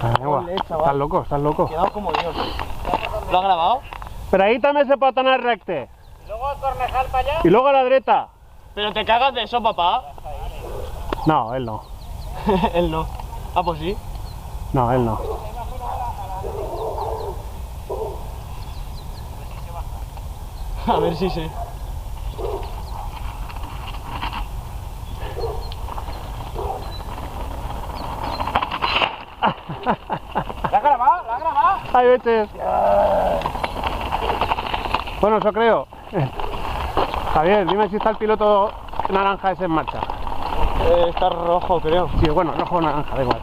Estás loco, estás loco. Quedado como Dios. ¿Lo ha grabado? Pero ahí también se pot anar recte. Y luego a Cornejal para allá. Y luego a la dreta. ¿Pero te cagas de eso, papá? No, él no. Él no. Ah, pues sí. No, él no. A ver si sé. ¿La has grabado? ¿La has grabado? Hay veces. Bueno, eso creo. Javier, dime si está el piloto naranja ese en marcha. Está rojo, creo. Sí, bueno, rojo o naranja, da igual.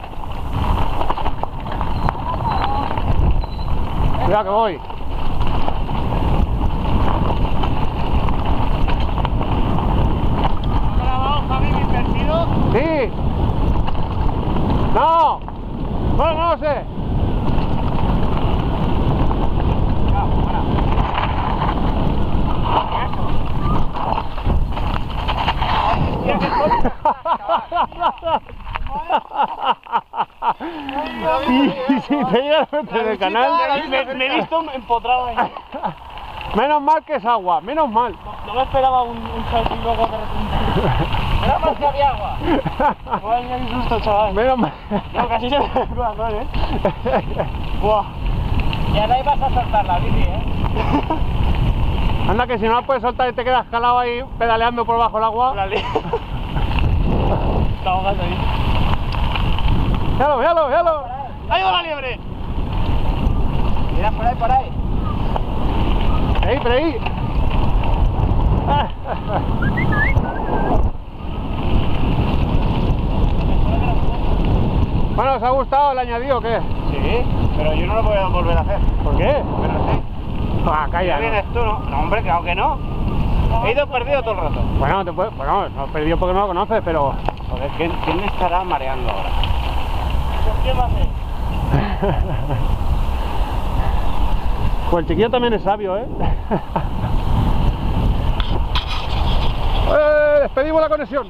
Cuidado que voy. ¿Has grabado, Javi, mi invertido? Sí. No. Bueno, no lo sé. Y si te llega a meter en el canal. Me he visto empotrado ahí. Menos mal que es agua, menos mal. No me esperaba un salto y luego de repente. Menos mal que había agua. Vaya, qué susto, chaval. Menos mal. No, casi se me da el corazón, Buah. Y ahora ibas a soltar la bici, Anda que si no la puedes soltar y te quedas calado ahí pedaleando por bajo el agua. La ley. Está ahogando ahí. Míralo, míralo, míralo. ¡Ahí va la liebre! Mira, por ahí, por ahí. Ahí, por ahí. Bueno, ¿os ha gustado el añadido o qué? Sí, pero yo no lo voy a volver a hacer. ¿Por qué? Pero sí. Ah, calla. Ya ¿no? vienes tú, ¿no? No, hombre, claro que no. He ido perdido todo el rato. Bueno, bueno, no has perdido porque no lo conoces, pero... Joder, ¿quién me estará mareando ahora? ¿Qué va a hacer? Pues el chiquillo también es sabio, ¿eh? Despedimos la conexión.